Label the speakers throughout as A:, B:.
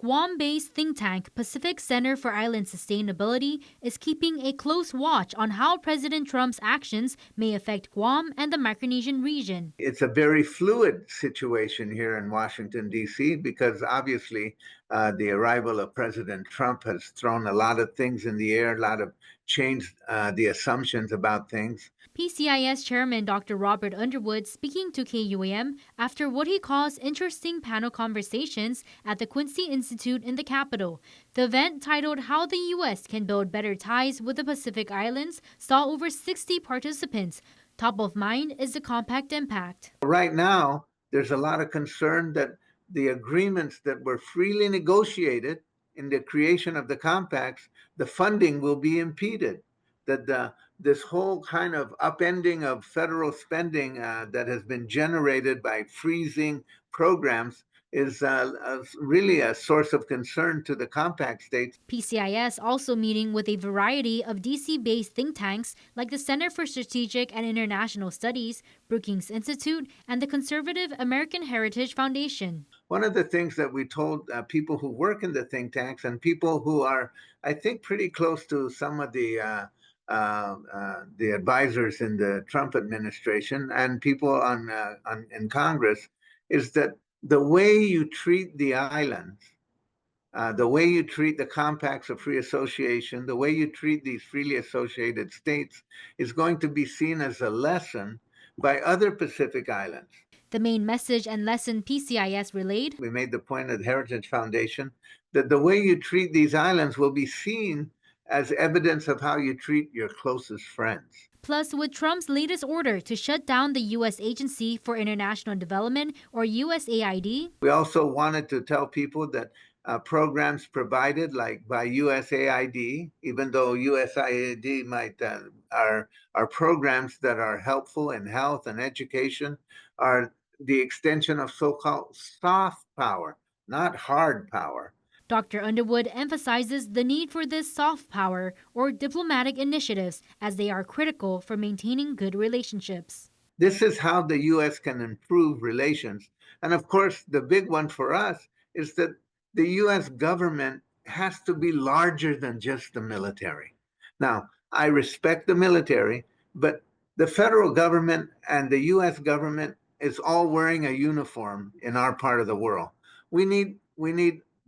A: Guam-based think tank Pacific Center for Island Sustainability is keeping a close watch on how President Trump's actions may affect Guam and the Micronesian region.
B: It's a very fluid situation here in Washington, D.C., because obviously the arrival of President Trump has thrown a lot of things in the air, a lot of changed the assumptions about things.
A: PCIS Chairman Dr. Robert Underwood speaking to KUAM after what he calls interesting panel conversations at the Quincy Institute in the Capitol. The event, titled How the U.S. Can Build Better Ties with the Pacific Islands, saw over 60 participants. Top of mind is the compact impact.
B: Right now, there's a lot of concern that the agreements that were freely negotiated in the creation of the compacts, the funding will be impeded. This whole kind of upending of federal spending that has been generated by freezing programs is really a source of concern to the compact states.
A: PCIS also meeting with a variety of DC-based think tanks like the Center for Strategic and International Studies, Brookings Institute, and the conservative American Heritage Foundation.
B: One of the things that we told people who work in the think tanks and people who are, I think, pretty close to some of the advisors in the Trump administration and people in Congress is that the way you treat the islands, the way you treat the compacts of free association, the way you treat these freely associated states is going to be seen as a lesson by other Pacific islands.
A: The main message and lesson PCIS relayed:
B: we made the point at the Heritage Foundation that the way you treat these islands will be seen as evidence of how you treat your closest friends.
A: Plus, with Trump's latest order to shut down the U.S. Agency for International Development, or USAID,
B: we also wanted to tell people that programs provided like by USAID, even though USAID are programs that are helpful in health and education, are the extension of so-called soft power, not hard power.
A: Dr. Underwood emphasizes the need for this soft power or diplomatic initiatives as they are critical for maintaining good relationships.
B: This is how the U.S. can improve relations. And of course, the big one for us is that the U.S. government has to be larger than just the military. Now, I respect the military, but the federal government and the U.S. government is all wearing a uniform in our part of the world. We need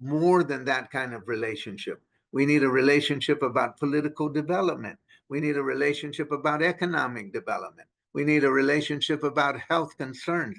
B: more than that kind of relationship. We need a relationship about political development. We need a relationship about economic development. We need a relationship about health concerns.